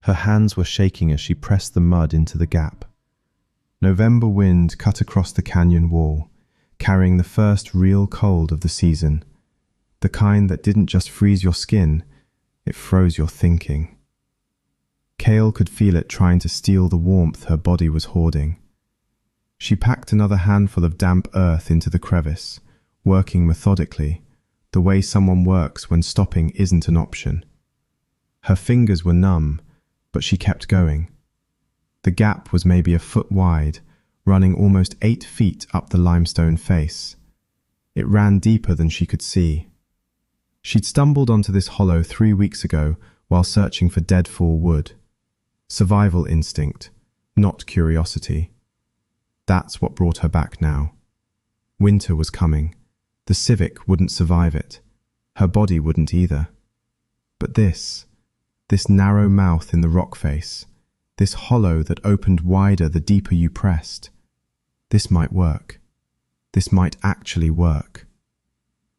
Her hands were shaking as she pressed the mud into the gap. November wind cut across the canyon wall, carrying the first real cold of the season, the kind that didn't just freeze your skin, it froze your thinking. Kale could feel it trying to steal the warmth her body was hoarding. She packed another handful of damp earth into the crevice, working methodically, the way someone works when stopping isn't an option. Her fingers were numb, but she kept going. The gap was maybe a foot wide, running almost 8 feet up the limestone face. It ran deeper than she could see. She'd stumbled onto this hollow 3 weeks ago while searching for deadfall wood. Survival instinct, not curiosity. That's what brought her back now. Winter was coming. The Civic wouldn't survive it. Her body wouldn't either. But this narrow mouth in the rock face, this hollow that opened wider the deeper you pressed, this might work. This might actually work.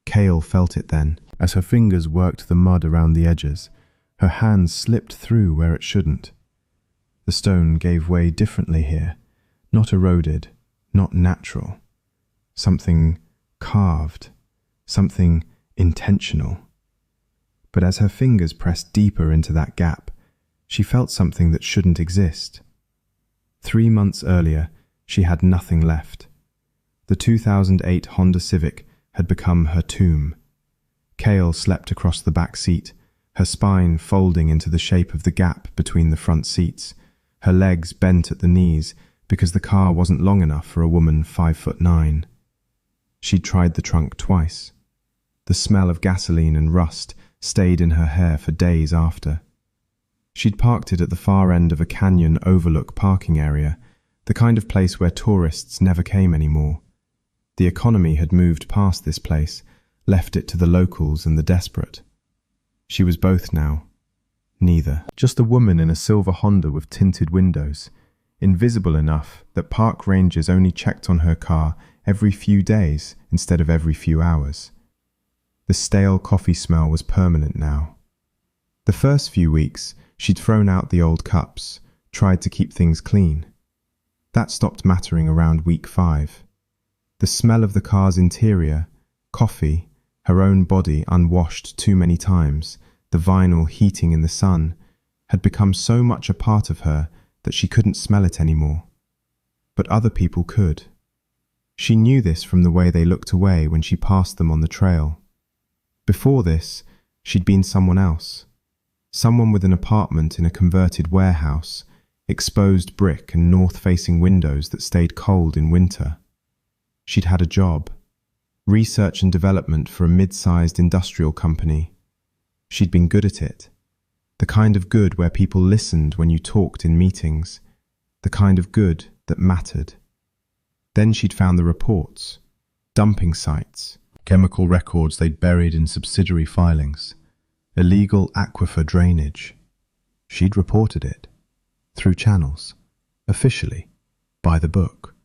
Kale felt it then. As her fingers worked the mud around the edges, her hands slipped through where it shouldn't. The stone gave way differently here, not eroded, not natural. Something carved, something intentional. But as her fingers pressed deeper into that gap, she felt something that shouldn't exist. 3 months earlier, she had nothing left. The 2008 Honda Civic had become her tomb. Kale slept across the back seat, her spine folding into the shape of the gap between the front seats, her legs bent at the knees because the car wasn't long enough for a woman 5'9". She'd tried the trunk twice. The smell of gasoline and rust stayed in her hair for days after. She'd parked it at the far end of a canyon overlook parking area, the kind of place where tourists never came anymore. The economy had moved past this place, left it to the locals and the desperate. She was both now. Neither. Just a woman in a silver Honda with tinted windows, invisible enough that park rangers only checked on her car every few days instead of every few hours. The stale coffee smell was permanent now. The first few weeks, she'd thrown out the old cups, tried to keep things clean. That stopped mattering around week 5. The smell of the car's interior, coffee, her own body unwashed too many times, the vinyl heating in the sun, had become so much a part of her that she couldn't smell it anymore. But other people could. She knew this from the way they looked away when she passed them on the trail. Before this, she'd been someone else. Someone with an apartment in a converted warehouse, exposed brick and north-facing windows that stayed cold in winter. She'd had a job, research and development for a mid-sized industrial company. She'd been good at it. The kind of good where people listened when you talked in meetings. The kind of good that mattered. Then she'd found the reports, dumping sites, chemical records they'd buried in subsidiary filings, illegal aquifer drainage. She'd reported it, through channels, officially, by the book.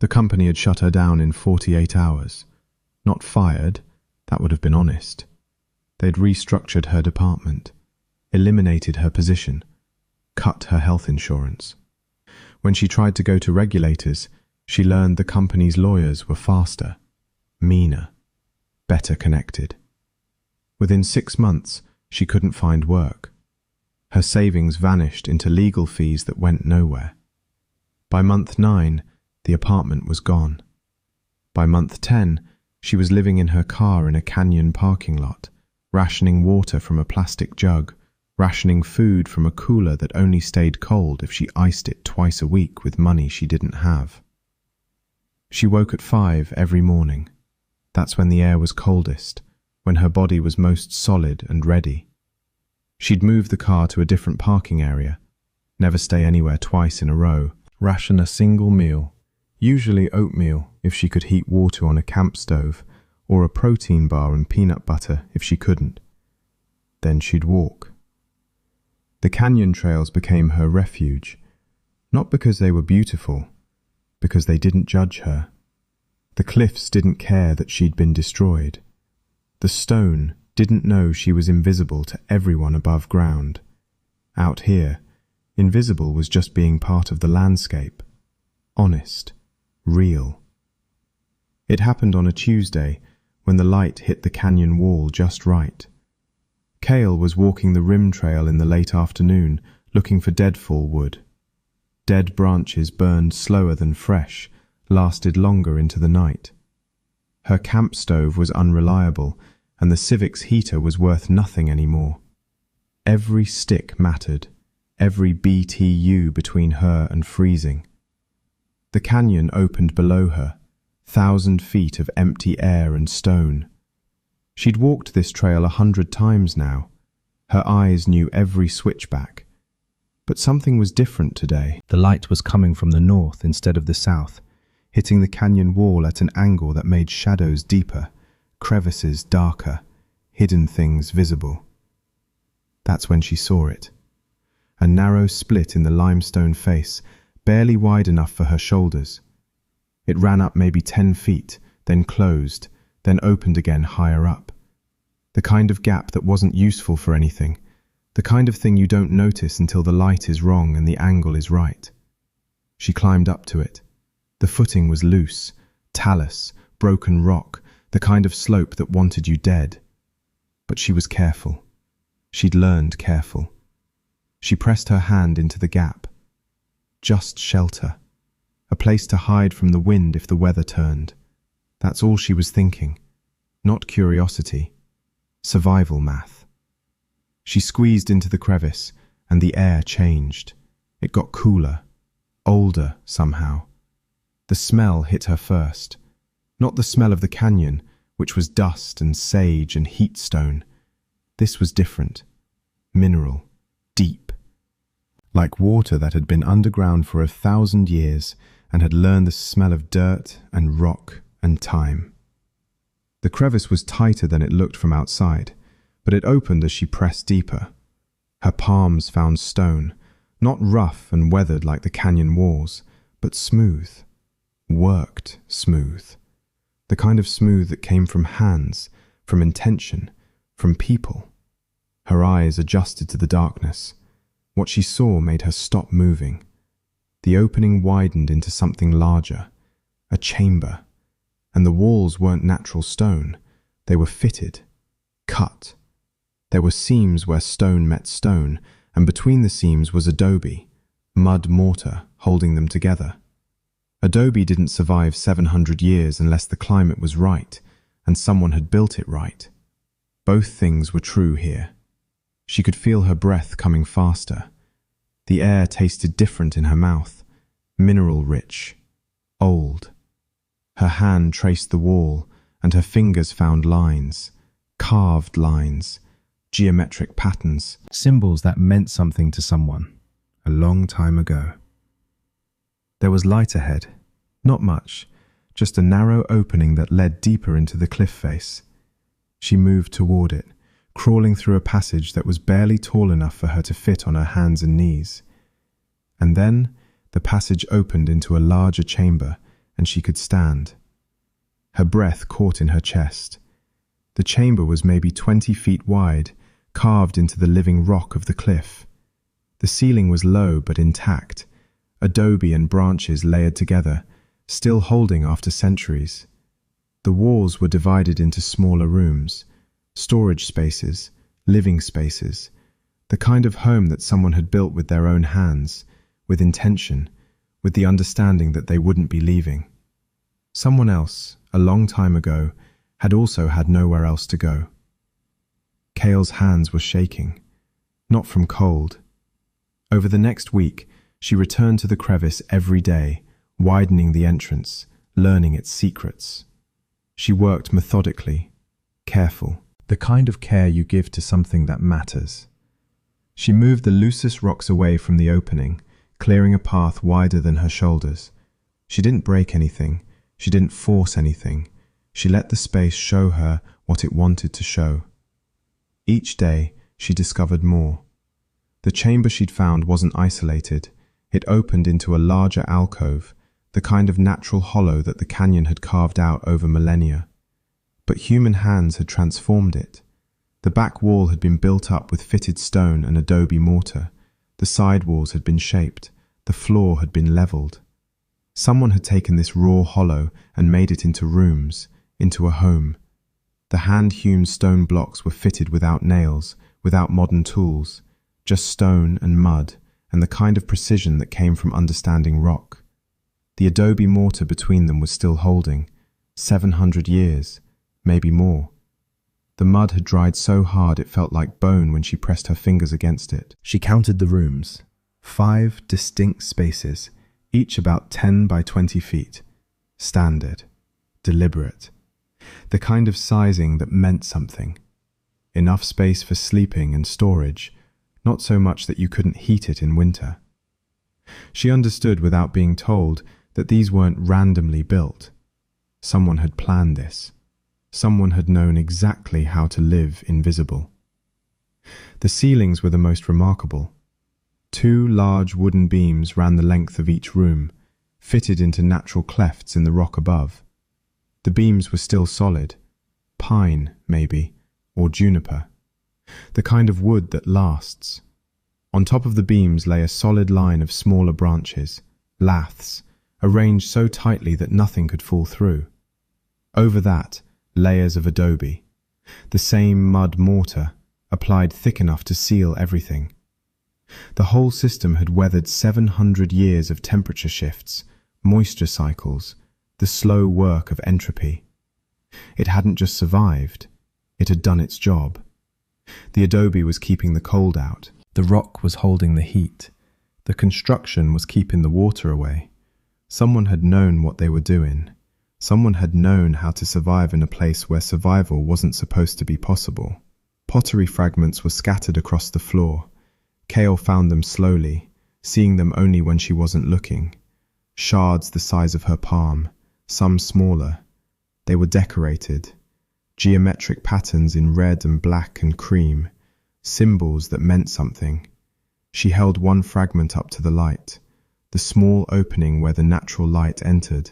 The company had shut her down in 48 hours. Not fired, that would have been honest. They'd restructured her department, eliminated her position, cut her health insurance. When she tried to go to regulators, she learned the company's lawyers were faster, meaner, better connected. Within 6 months, she couldn't find work. Her savings vanished into legal fees that went nowhere. By month 9, the apartment was gone. By month 10, she was living in her car in a canyon parking lot, rationing water from a plastic jug, rationing food from a cooler that only stayed cold if she iced it twice a week with money she didn't have. She woke at 5 every morning. That's when the air was coldest, when her body was most solid and ready. She'd move the car to a different parking area, never stay anywhere twice in a row, ration a single meal, usually oatmeal if she could heat water on a camp stove, or a protein bar and peanut butter if she couldn't. Then she'd walk. The canyon trails became her refuge, not because they were beautiful, because they didn't judge her. The cliffs didn't care that she'd been destroyed. The stone didn't know she was invisible to everyone above ground. Out here, invisible was just being part of the landscape. Honest. Real. It happened on a Tuesday, when the light hit the canyon wall just right. Kale was walking the rim trail in the late afternoon, looking for deadfall wood. Dead branches burned slower than fresh, lasted longer into the night. Her camp stove was unreliable, and the Civic's heater was worth nothing anymore. Every stick mattered, every BTU between her and freezing. The canyon opened below her, 1,000 feet of empty air and stone. She'd walked this trail 100 times now. Her eyes knew every switchback. But something was different today. The light was coming from the north instead of the south, hitting the canyon wall at an angle that made shadows deeper, crevices darker, hidden things visible. That's when she saw it. A narrow split in the limestone face, barely wide enough for her shoulders. It ran up maybe 10 feet, then closed, then opened again higher up. The kind of gap that wasn't useful for anything, the kind of thing you don't notice until the light is wrong and the angle is right. She climbed up to it. The footing was loose, talus, broken rock, the kind of slope that wanted you dead. But she was careful. She'd learned careful. She pressed her hand into the gap. Just shelter. A place to hide from the wind if the weather turned. That's all she was thinking. Not curiosity. Survival math. She squeezed into the crevice, and the air changed. It got cooler, older somehow. The smell hit her first. Not the smell of the canyon, which was dust and sage and heat stone. This was different. Mineral. Deep. Like water that had been underground for 1,000 years and had learned the smell of dirt and rock and time. The crevice was tighter than it looked from outside, but it opened as she pressed deeper. Her palms found stone, not rough and weathered like the canyon walls, but smooth. Worked smooth. The kind of smooth that came from hands, from intention, from people. Her eyes adjusted to the darkness. What she saw made her stop moving. The opening widened into something larger, a chamber, and the walls weren't natural stone. They were fitted, cut. There were seams where stone met stone, and between the seams was adobe, mud mortar holding them together. Adobe didn't survive 700 years unless the climate was right, and someone had built it right. Both things were true here. She could feel her breath coming faster. The air tasted different in her mouth, mineral-rich, old. Her hand traced the wall, and her fingers found lines, carved lines, geometric patterns, symbols that meant something to someone, a long time ago. There was light ahead, not much, just a narrow opening that led deeper into the cliff face. She moved toward it, crawling through a passage that was barely tall enough for her to fit on her hands and knees. And then the passage opened into a larger chamber, and she could stand. Her breath caught in her chest. The chamber was maybe 20 feet wide, carved into the living rock of the cliff. The ceiling was low but intact, adobe and branches layered together, still holding after centuries. The walls were divided into smaller rooms, storage spaces, living spaces, the kind of home that someone had built with their own hands, with intention, with the understanding that they wouldn't be leaving. Someone else, a long time ago, had also had nowhere else to go. Kale's hands were shaking, not from cold. Over the next week, she returned to the crevice every day, widening the entrance, learning its secrets. She worked methodically, careful, the kind of care you give to something that matters. She moved the loosest rocks away from the opening, clearing a path wider than her shoulders. She didn't break anything. She didn't force anything. She let the space show her what it wanted to show. Each day, she discovered more. The chamber she'd found wasn't isolated. It opened into a larger alcove, the kind of natural hollow that the canyon had carved out over millennia. But human hands had transformed it. The back wall had been built up with fitted stone and adobe mortar, The side walls had been shaped, the floor had been leveled. Someone had taken this raw hollow and made it into rooms, into a home. The hand-hewn stone blocks were fitted without nails, without modern tools, just stone and mud, and the kind of precision that came from understanding rock. The adobe mortar between them was still holding, 700 years, maybe more. The mud had dried so hard it felt like bone when she pressed her fingers against it. She counted the rooms, 5 distinct spaces, each about 10 by 20 feet. Standard, deliberate. The kind of sizing that meant something. Enough space for sleeping and storage, not so much that you couldn't heat it in winter. She understood without being told that these weren't randomly built. Someone had planned this. Someone had known exactly how to live invisible. The ceilings were the most remarkable. 2 large wooden beams ran the length of each room, fitted into natural clefts in the rock above. The beams were still solid, pine, maybe, or juniper, the kind of wood that lasts. On top of the beams lay a solid line of smaller branches, laths, arranged so tightly that nothing could fall through. Over that, layers of adobe, the same mud mortar, applied thick enough to seal everything. The whole system had weathered 700 years of temperature shifts, moisture cycles, the slow work of entropy. It hadn't just survived, it had done its job. The adobe was keeping the cold out, the rock was holding the heat, the construction was keeping the water away. Someone had known what they were doing. Someone had known how to survive in a place where survival wasn't supposed to be possible. Pottery fragments were scattered across the floor. Kale found them slowly, seeing them only when she wasn't looking. Shards the size of her palm, some smaller. They were decorated. Geometric patterns in red and black and cream. Symbols that meant something. She held one fragment up to the light, the small opening where the natural light entered,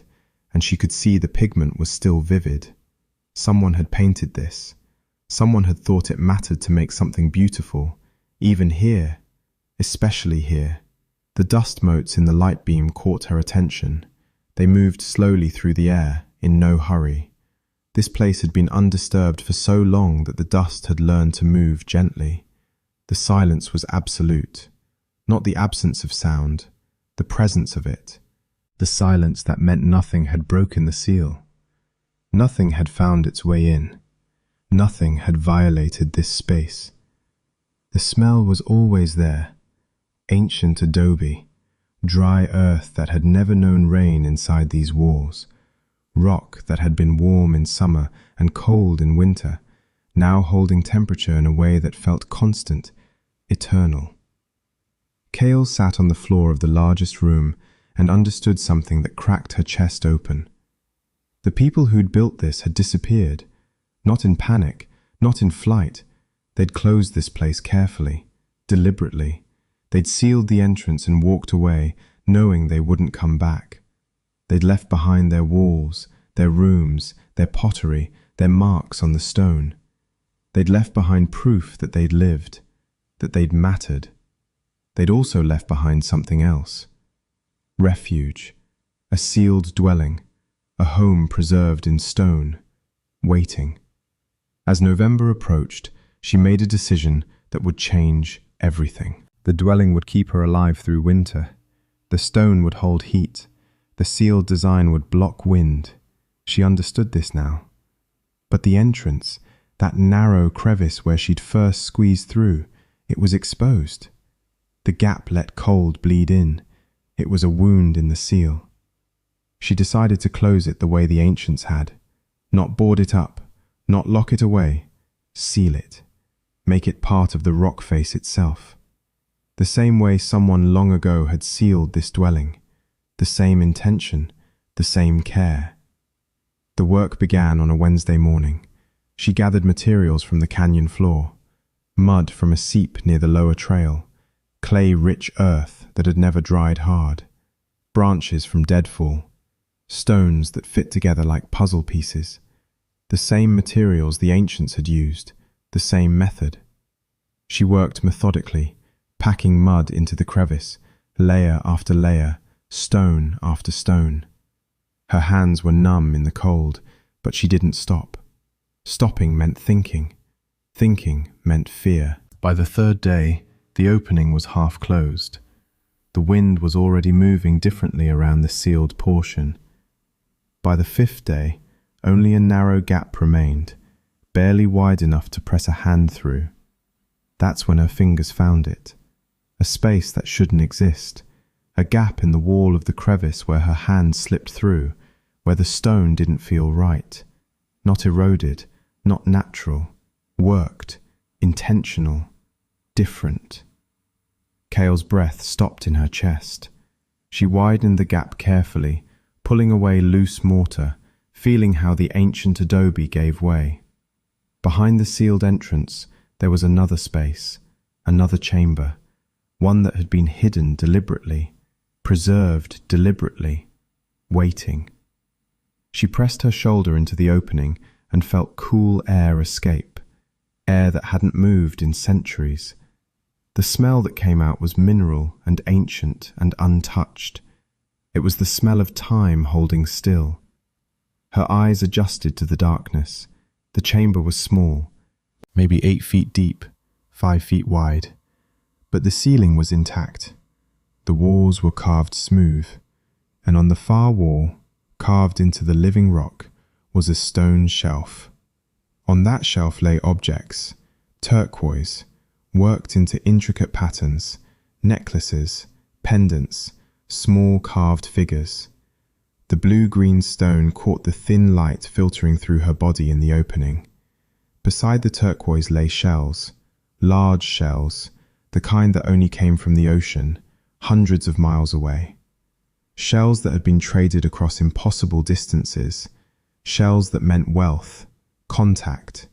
and she could see the pigment was still vivid. Someone had painted this. Someone had thought it mattered to make something beautiful, even here, especially here. The dust motes in the light beam caught her attention. They moved slowly through the air, in no hurry. This place had been undisturbed for so long that the dust had learned to move gently. The silence was absolute, not the absence of sound, the presence of it. The silence that meant nothing had broken the seal. Nothing had found its way in. Nothing had violated this space. The smell was always there. Ancient adobe, dry earth that had never known rain inside these walls, rock that had been warm in summer and cold in winter, now holding temperature in a way that felt constant, eternal. Kale sat on the floor of the largest room and understood something that cracked her chest open. The people who'd built this had disappeared, not in panic, not in flight. They'd closed this place carefully, deliberately. They'd sealed the entrance and walked away, knowing they wouldn't come back. They'd left behind their walls, their rooms, their pottery, their marks on the stone. They'd left behind proof that they'd lived, that they'd mattered. They'd also left behind something else. Refuge, a sealed dwelling, a home preserved in stone, waiting. As November approached, she made a decision that would change everything. The dwelling would keep her alive through winter. The stone would hold heat. The sealed design would block wind. She understood this now. But the entrance, that narrow crevice where she'd first squeezed through, it was exposed. The gap let cold bleed in. It was a wound in the seal. She decided to close it the way the ancients had. Not board it up, not lock it away. Seal it. Make it part of the rock face itself. The same way someone long ago had sealed this dwelling. The same intention, the same care. The work began on a Wednesday morning. She gathered materials from the canyon floor. Mud from a seep near the lower trail. Clay-rich earth that had never dried hard. Branches from deadfall. Stones that fit together like puzzle pieces. The same materials the ancients had used. The same method. She worked methodically, packing mud into the crevice, layer after layer, stone after stone. Her hands were numb in the cold, but she didn't stop. Stopping meant thinking. Thinking meant fear. By the third day, the opening was half closed. The wind was already moving differently around the sealed portion. By the fifth day, only a narrow gap remained, barely wide enough to press a hand through. That's when her fingers found it. A space that shouldn't exist. A gap in the wall of the crevice where her hand slipped through, where the stone didn't feel right. Not eroded, not natural. Worked, intentional, different. Kale's breath stopped in her chest. She widened the gap carefully, pulling away loose mortar, feeling how the ancient adobe gave way. Behind the sealed entrance, there was another space, another chamber, one that had been hidden deliberately, preserved deliberately, waiting. She pressed her shoulder into the opening and felt cool air escape, air that hadn't moved in centuries. The smell that came out was mineral and ancient and untouched. It was the smell of time holding still. Her eyes adjusted to the darkness. The chamber was small, maybe 8 feet deep, 5 feet wide. But the ceiling was intact. The walls were carved smooth, and on the far wall, carved into the living rock, was a stone shelf. On that shelf lay objects, turquoise, worked into intricate patterns, necklaces, pendants, small carved figures. The blue-green stone caught the thin light filtering through her body in the opening. Beside the turquoise lay shells, large shells, the kind that only came from the ocean, hundreds of miles away. Shells that had been traded across impossible distances, shells that meant wealth, contact,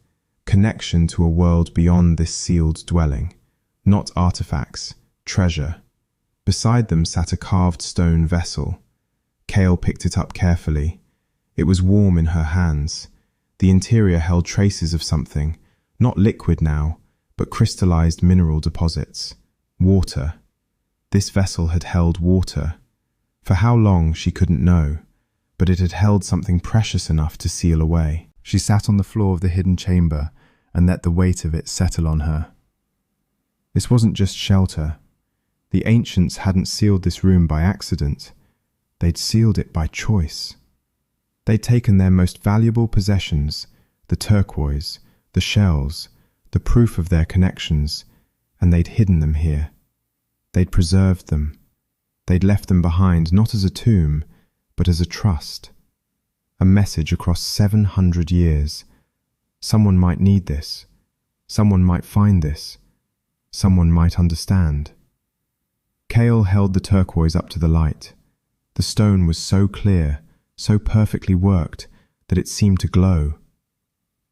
connection to a world beyond this sealed dwelling, not artifacts, treasure. Beside them sat a carved stone vessel. Kale picked it up carefully. It was warm in her hands. The interior held traces of something, not liquid now, but crystallized mineral deposits. Water. This vessel had held water. For how long, she couldn't know, but it had held something precious enough to seal away. She sat on the floor of the hidden chamber and let the weight of it settle on her. This wasn't just shelter. The ancients hadn't sealed this room by accident. They'd sealed it by choice. They'd taken their most valuable possessions, the turquoise, the shells, the proof of their connections, and they'd hidden them here. They'd preserved them. They'd left them behind not as a tomb, but as a trust. A message across 700 years. Someone might need this. Someone might find this. Someone might understand. Kale held the turquoise up to the light. The stone was so clear, so perfectly worked, that it seemed to glow.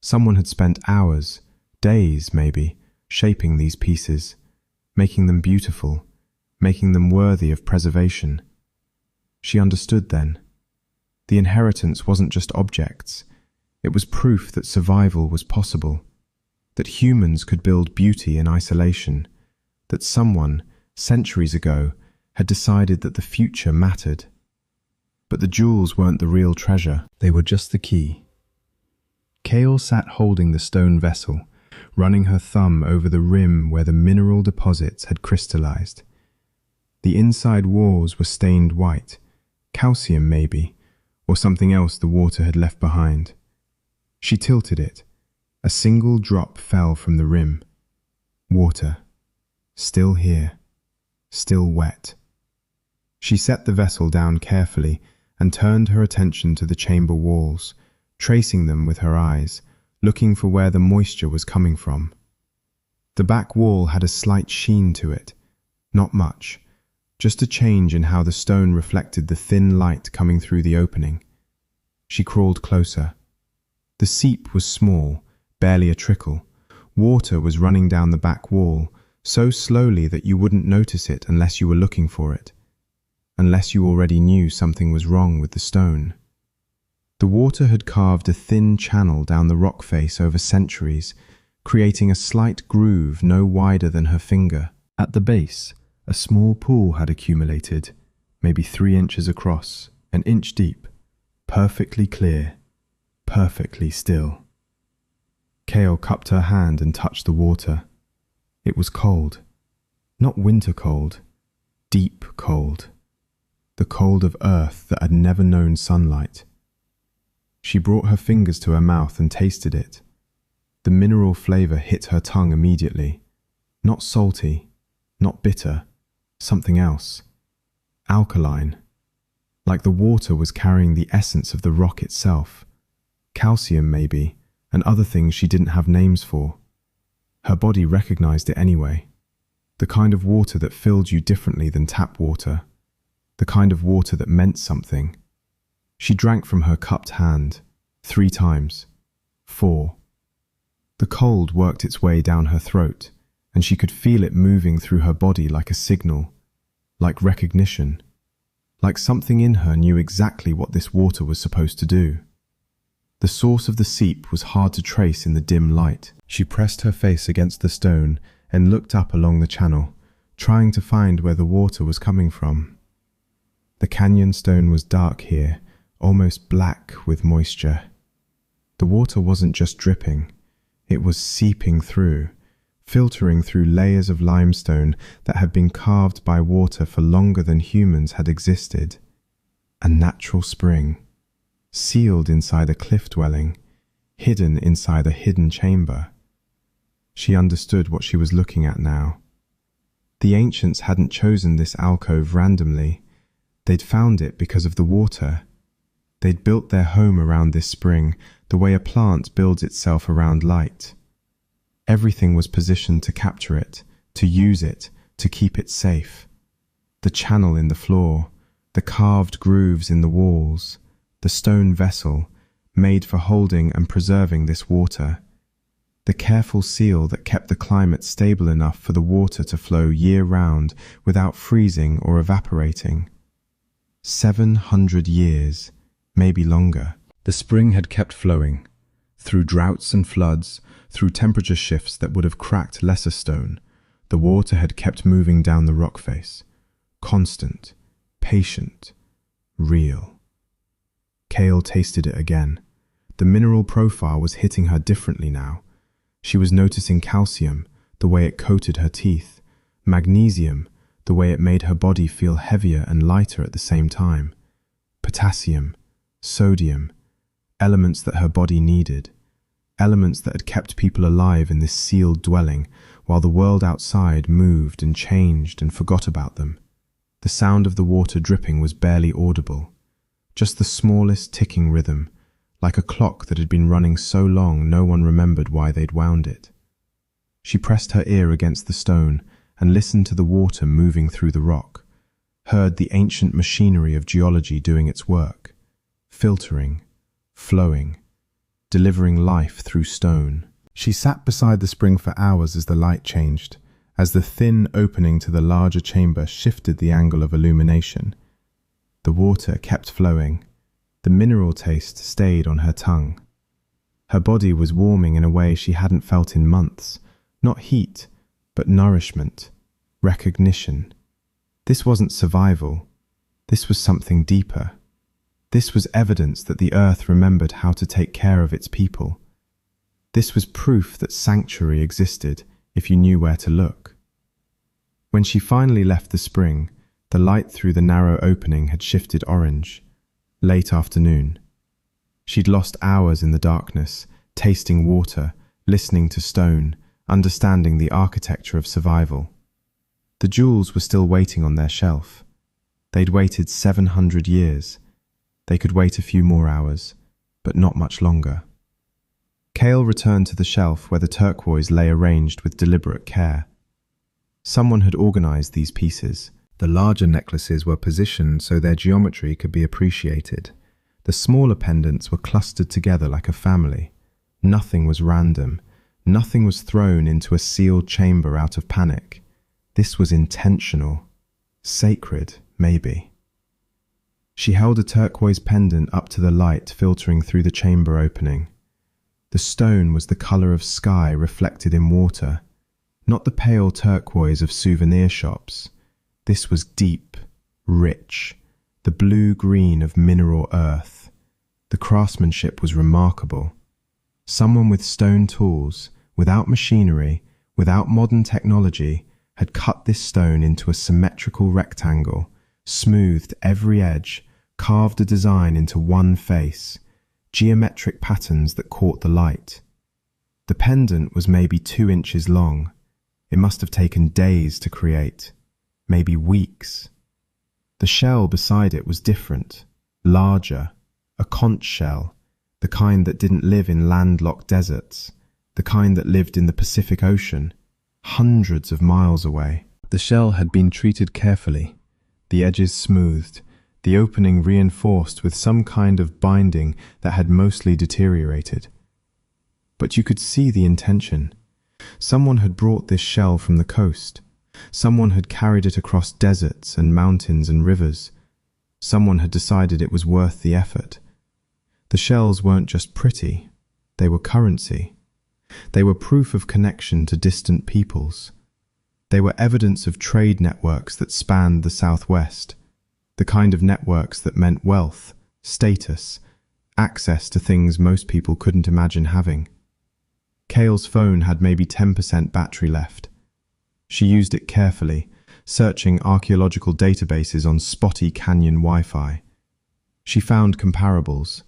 Someone had spent hours, days maybe, shaping these pieces, making them beautiful, making them worthy of preservation. She understood then. The inheritance wasn't just objects. It was proof that survival was possible, that humans could build beauty in isolation, that someone, centuries ago, had decided that the future mattered. But the jewels weren't the real treasure. They were just the key. Kale sat holding the stone vessel, running her thumb over the rim where the mineral deposits had crystallized. The inside walls were stained white, calcium maybe, or something else the water had left behind. She tilted it. A single drop fell from the rim. Water. Still here. Still wet. She set the vessel down carefully and turned her attention to the chamber walls, tracing them with her eyes, looking for where the moisture was coming from. The back wall had a slight sheen to it. Not much. Just a change in how the stone reflected the thin light coming through the opening. She crawled closer. The seep was small, barely a trickle. Water was running down the back wall, so slowly that you wouldn't notice it unless you were looking for it, unless you already knew something was wrong with the stone. The water had carved a thin channel down the rock face over centuries, creating a slight groove no wider than her finger. At the base, a small pool had accumulated, maybe 3 inches across, an inch deep, perfectly clear, perfectly still. Kale cupped her hand and touched the water. It was cold. Not winter cold, deep cold. The cold of earth that had never known sunlight. She brought her fingers to her mouth and tasted it. The mineral flavor hit her tongue immediately. Not salty, not bitter, something else. Alkaline. Like the water was carrying the essence of the rock itself. Calcium, maybe, and other things she didn't have names for. Her body recognized it anyway. The kind of water that filled you differently than tap water. The kind of water that meant something. She drank from her cupped hand, 3 times, 4. The cold worked its way down her throat, and she could feel it moving through her body like a signal, like recognition, like something in her knew exactly what this water was supposed to do. The source of the seep was hard to trace in the dim light. She pressed her face against the stone and looked up along the channel, trying to find where the water was coming from. The canyon stone was dark here, almost black with moisture. The water wasn't just dripping, it was seeping through, filtering through layers of limestone that had been carved by water for longer than humans had existed. A natural spring, sealed inside a cliff dwelling, hidden inside a hidden chamber. She understood what she was looking at now. The ancients hadn't chosen this alcove randomly. They'd found it because of the water. They'd built their home around this spring, the way a plant builds itself around light. Everything was positioned to capture it, to use it, to keep it safe. The channel in the floor, the carved grooves in the walls, the stone vessel, made for holding and preserving this water. The careful seal that kept the climate stable enough for the water to flow year-round without freezing or evaporating. 700 years, maybe longer. The spring had kept flowing, through droughts and floods, through temperature shifts that would have cracked lesser stone. The water had kept moving down the rock face, constant, patient, real. Kale tasted it again. The mineral profile was hitting her differently now. She was noticing calcium, the way it coated her teeth, magnesium, the way it made her body feel heavier and lighter at the same time, potassium, sodium, elements that her body needed, elements that had kept people alive in this sealed dwelling while the world outside moved and changed and forgot about them. The sound of the water dripping was barely audible, just the smallest ticking rhythm, like a clock that had been running so long no one remembered why they'd wound it. She pressed her ear against the stone and listened to the water moving through the rock, heard the ancient machinery of geology doing its work, filtering, flowing, delivering life through stone. She sat beside the spring for hours as the light changed, as the thin opening to the larger chamber shifted the angle of illumination. The water kept flowing. The mineral taste stayed on her tongue. Her body was warming in a way she hadn't felt in months. Not heat, but nourishment, recognition. This wasn't survival. This was something deeper. This was evidence that the earth remembered how to take care of its people. This was proof that sanctuary existed if you knew where to look. When she finally left the spring, the light through the narrow opening had shifted orange. Late afternoon. She'd lost hours in the darkness, tasting water, listening to stone, understanding the architecture of survival. The jewels were still waiting on their shelf. They'd waited 700 years. They could wait a few more hours, but not much longer. Kale returned to the shelf where the turquoise lay arranged with deliberate care. Someone had organized these pieces. The larger necklaces were positioned so their geometry could be appreciated. The smaller pendants were clustered together like a family. Nothing was random. Nothing was thrown into a sealed chamber out of panic. This was intentional. Sacred, maybe. She held a turquoise pendant up to the light filtering through the chamber opening. The stone was the color of sky reflected in water. Not the pale turquoise of souvenir shops. This was deep, rich, the blue-green of mineral earth. The craftsmanship was remarkable. Someone with stone tools, without machinery, without modern technology, had cut this stone into a symmetrical rectangle, smoothed every edge, carved a design into one face, geometric patterns that caught the light. The pendant was maybe 2 inches long. It must have taken days to create, maybe weeks. The shell beside it was different, larger, a conch shell, the kind that didn't live in landlocked deserts, the kind that lived in the Pacific Ocean, hundreds of miles away. The shell had been treated carefully, the edges smoothed, the opening reinforced with some kind of binding that had mostly deteriorated. But you could see the intention. Someone had brought this shell from the coast. Someone had carried it across deserts and mountains and rivers. Someone had decided it was worth the effort. The shells weren't just pretty, they were currency. They were proof of connection to distant peoples. They were evidence of trade networks that spanned the Southwest, the kind of networks that meant wealth, status, access to things most people couldn't imagine having. Kale's phone had maybe 10% battery left. She used it carefully, searching archaeological databases on spotty canyon Wi-Fi. She found comparables.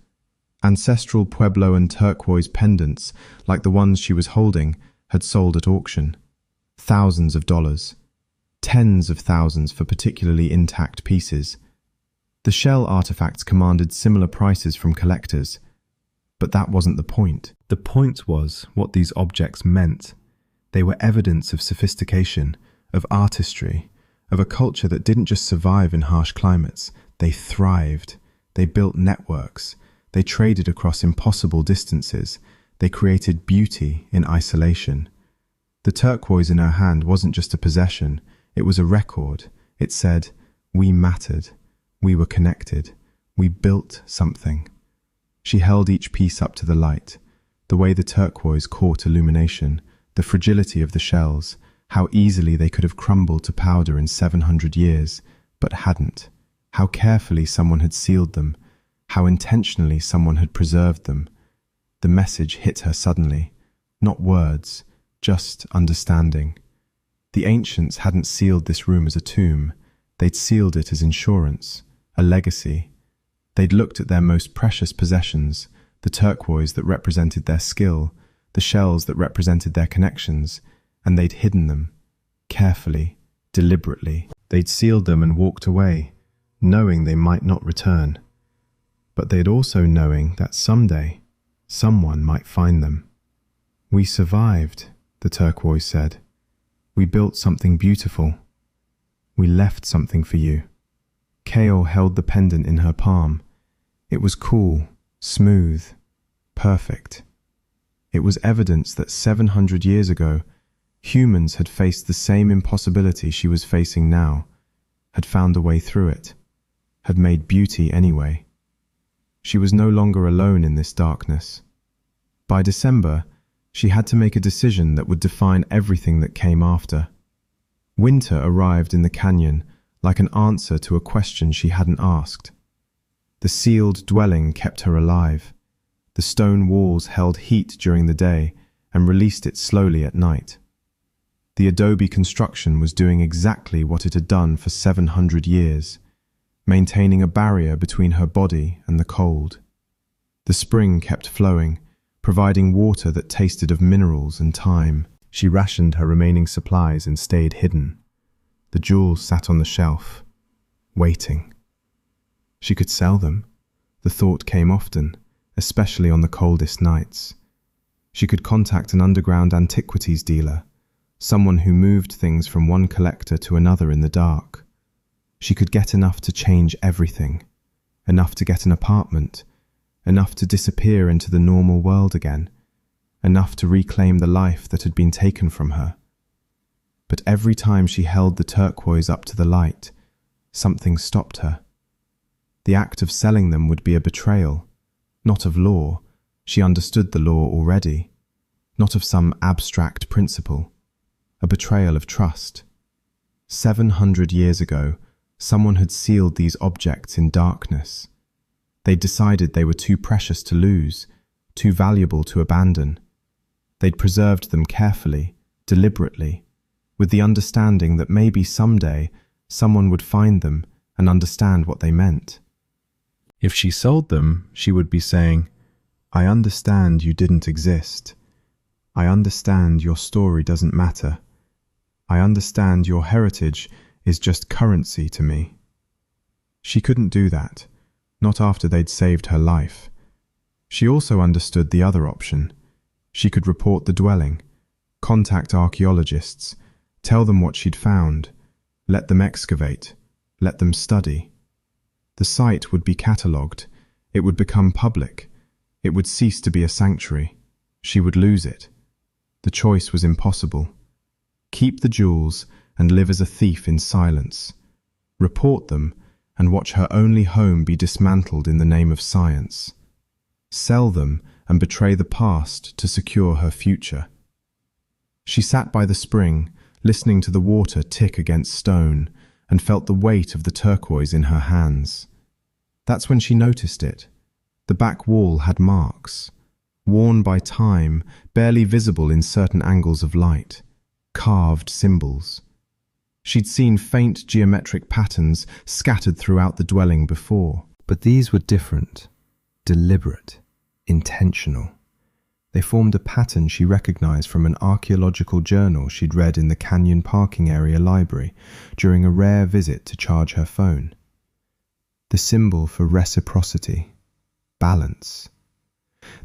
Ancestral Pueblo and turquoise pendants, like the ones she was holding, had sold at auction. Thousands of dollars. Tens of thousands for particularly intact pieces. The shell artifacts commanded similar prices from collectors. But that wasn't the point. The point was what these objects meant. They were evidence of sophistication, of artistry, of a culture that didn't just survive in harsh climates. They thrived. They built networks. They traded across impossible distances. They created beauty in isolation. The turquoise in her hand wasn't just a possession. It was a record. It said, "We mattered. We were connected. We built something." She held each piece up to the light. The way the turquoise caught illumination, the fragility of the shells, how easily they could have crumbled to powder in 700 years, but hadn't. How carefully someone had sealed them. How intentionally someone had preserved them. The message hit her suddenly. Not words, just understanding. The ancients hadn't sealed this room as a tomb. They'd sealed it as insurance, a legacy. They'd looked at their most precious possessions, the turquoise that represented their skill, the shells that represented their connections, and they'd hidden them, carefully, deliberately. They'd sealed them and walked away, knowing they might not return. But they'd also knowing that someday, someone might find them. "We survived," the turquoise said. "We built something beautiful. We left something for you." Kale held the pendant in her palm. It was cool, smooth, perfect. It was evidence that 700 years ago, humans had faced the same impossibility she was facing now, had found a way through it, had made beauty anyway. She was no longer alone in this darkness. By December, she had to make a decision that would define everything that came after. Winter arrived in the canyon like an answer to a question she hadn't asked. The sealed dwelling kept her alive. The stone walls held heat during the day and released it slowly at night. The adobe construction was doing exactly what it had done for 700 years, maintaining a barrier between her body and the cold. The spring kept flowing, providing water that tasted of minerals and time. She rationed her remaining supplies and stayed hidden. The jewels sat on the shelf, waiting. She could sell them. The thought came often, especially on the coldest nights. She could contact an underground antiquities dealer, someone who moved things from one collector to another in the dark. She could get enough to change everything, enough to get an apartment, enough to disappear into the normal world again, enough to reclaim the life that had been taken from her. But every time she held the turquoise up to the light, something stopped her. The act of selling them would be a betrayal, not of law. She understood the law already, not of some abstract principle. a betrayal of trust. 700 years ago, someone had sealed these objects in darkness. They'd decided they were too precious to lose, too valuable to abandon. They'd preserved them carefully, deliberately, with the understanding that maybe someday someone would find them and understand what they meant. If she sold them, she would be saying, "I understand you didn't exist. I understand your story doesn't matter. I understand your heritage is just currency to me." She couldn't do that, not after they'd saved her life. She also understood the other option. She could report the dwelling, contact archaeologists, tell them what she'd found, let them excavate, let them study. The site would be catalogued, it would become public, it would cease to be a sanctuary. She would lose it. The choice was impossible. Keep the jewels and live as a thief in silence. Report them and watch her only home be dismantled in the name of science. Sell them and betray the past to secure her future. She sat by the spring, listening to the water tick against stone, and felt the weight of the turquoise in her hands. That's when she noticed it. The back wall had marks, worn by time, barely visible in certain angles of light, carved symbols. She'd seen faint geometric patterns scattered throughout the dwelling before. But these were different, deliberate, intentional. They formed a pattern she recognized from an archaeological journal she'd read in the Canyon parking area library during a rare visit to charge her phone. The symbol for reciprocity, balance.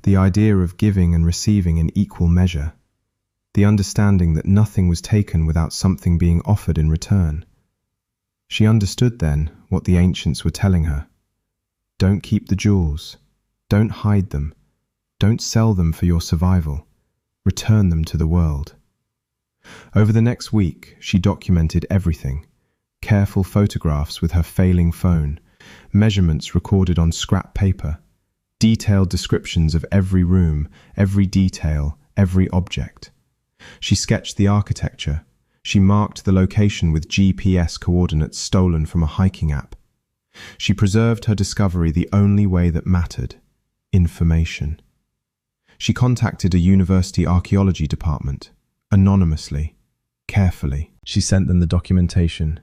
The idea of giving and receiving in equal measure. The understanding that nothing was taken without something being offered in return. She understood then what the ancients were telling her. Don't keep the jewels. Don't hide them. Don't sell them for your survival. Return them to the world. Over the next week, she documented everything. Careful photographs with her failing phone, measurements recorded on scrap paper, detailed descriptions of every room, every detail, every object. She sketched the architecture. She marked the location with GPS coordinates stolen from a hiking app. She preserved her discovery the only way that mattered: information. She contacted a university archaeology department, anonymously, carefully. She sent them the documentation.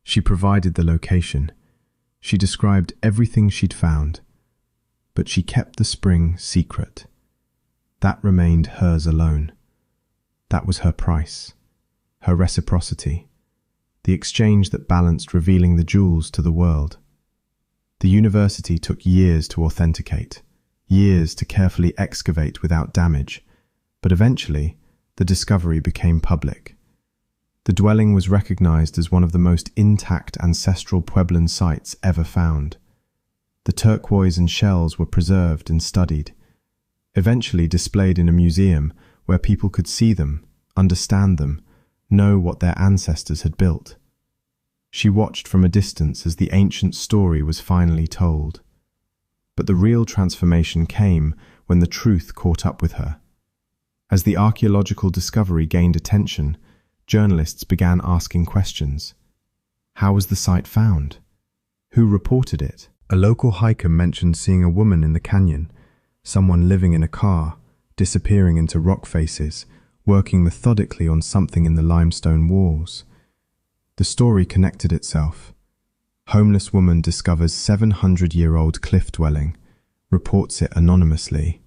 She provided the location. She described everything she'd found. But she kept the spring secret. That remained hers alone. That was her price, her reciprocity, the exchange that balanced revealing the jewels to the world. The university took years to authenticate, years to carefully excavate without damage, but eventually the discovery became public. The dwelling was recognized as one of the most intact ancestral Pueblan sites ever found. The turquoise and shells were preserved and studied, eventually displayed in a museum where people could see them, understand them, know what their ancestors had built. She watched from a distance as the ancient story was finally told. But the real transformation came when the truth caught up with her. As the archaeological discovery gained attention, journalists began asking questions. How was the site found? Who reported it? A local hiker mentioned seeing a woman in the canyon, someone living in a car, disappearing into rock faces, working methodically on something in the limestone walls. The story connected itself. Homeless woman discovers 700-year-old cliff dwelling, reports it anonymously.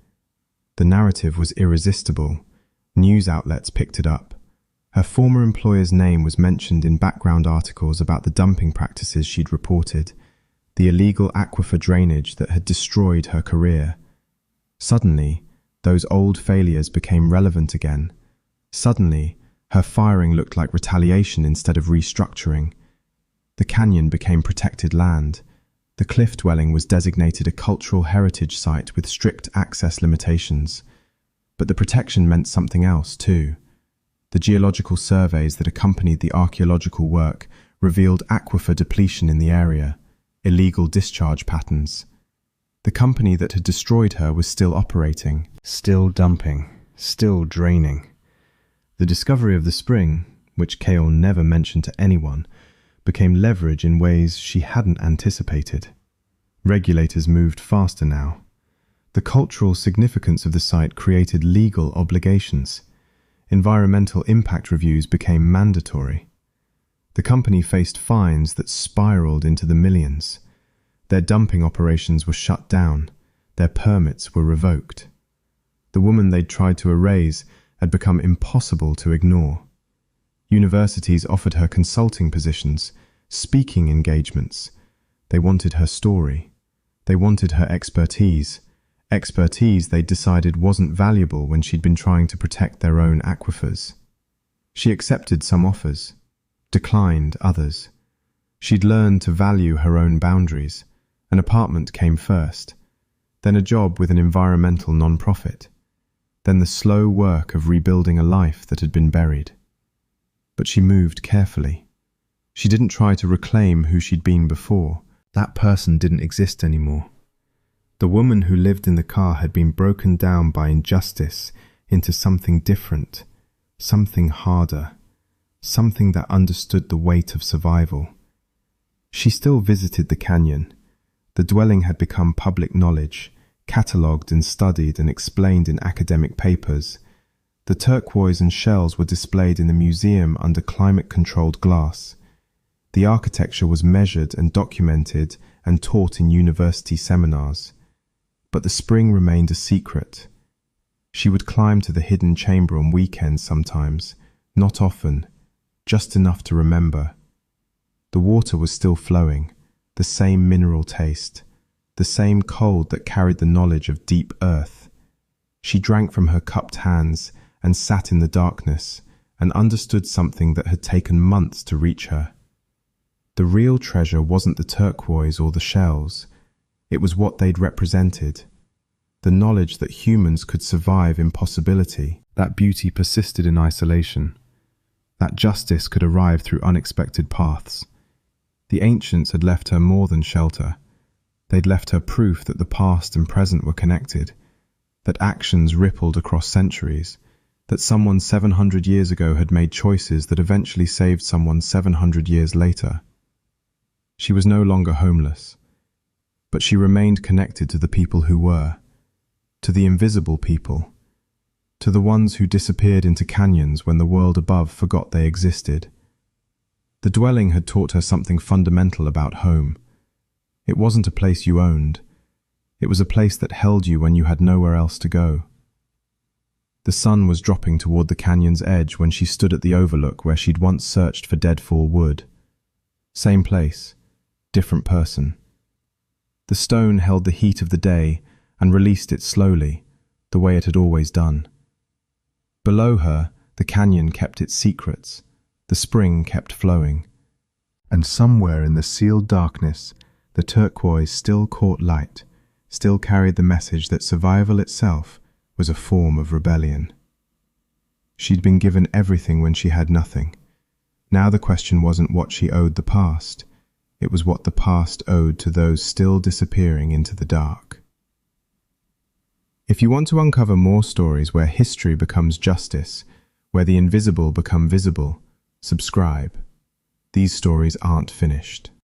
The narrative was irresistible. News outlets picked it up. Her former employer's name was mentioned in background articles about the dumping practices she'd reported, the illegal aquifer drainage that had destroyed her career. Suddenly, those old failures became relevant again. Suddenly, her firing looked like retaliation instead of restructuring. The canyon became protected land. The cliff dwelling was designated a cultural heritage site with strict access limitations. But the protection meant something else too. The geological surveys that accompanied the archaeological work revealed aquifer depletion in the area, illegal discharge patterns. The company that had destroyed her was still operating, still dumping, still draining. The discovery of the spring, which Kale never mentioned to anyone, became leverage in ways she hadn't anticipated. Regulators moved faster now. The cultural significance of the site created legal obligations. Environmental impact reviews became mandatory. The company faced fines that spiraled into the millions. Their dumping operations were shut down. Their permits were revoked. The woman they'd tried to erase had become impossible to ignore. Universities offered her consulting positions, speaking engagements. They wanted her story. They wanted her expertise. Expertise they decided wasn't valuable when she'd been trying to protect their own aquifers. She accepted some offers, declined others. She'd learned to value her own boundaries. An apartment came first, then a job with an environmental non-profit, then the slow work of rebuilding a life that had been buried. But she moved carefully. She didn't try to reclaim who she'd been before. That person didn't exist anymore. The woman who lived in the car had been broken down by injustice into something different, something harder, something that understood the weight of survival. She still visited the canyon. The dwelling had become public knowledge, catalogued and studied and explained in academic papers. The turquoise and shells were displayed in the museum under climate-controlled glass. The architecture was measured and documented and taught in university seminars. But the spring remained a secret. She would climb to the hidden chamber on weekends sometimes, not often, just enough to remember. The water was still flowing, the same mineral taste, the same cold that carried the knowledge of deep earth. She drank from her cupped hands and sat in the darkness and understood something that had taken months to reach her. The real treasure wasn't the turquoise or the shells. It was what they'd represented. The knowledge that humans could survive impossibility, that beauty persisted in isolation, that justice could arrive through unexpected paths. The ancients had left her more than shelter. They'd left her proof that the past and present were connected, that actions rippled across centuries, that someone 700 years ago had made choices that eventually saved someone 700 years later. She was no longer homeless, but she remained connected to the people who were, to the invisible people, to the ones who disappeared into canyons when the world above forgot they existed. The dwelling had taught her something fundamental about home. It wasn't a place you owned. It was a place that held you when you had nowhere else to go. The sun was dropping toward the canyon's edge when she stood at the overlook where she'd once searched for deadfall wood. Same place, different person. The stone held the heat of the day and released it slowly, the way it had always done. Below her, the canyon kept its secrets. The spring kept flowing. And somewhere in the sealed darkness, the turquoise still caught light, still carried the message that survival itself was a form of rebellion. She'd been given everything when she had nothing. Now the question wasn't what she owed the past. It was what the past owed to those still disappearing into the dark. If you want to uncover more stories where history becomes justice, where the invisible become visible, subscribe. These stories aren't finished.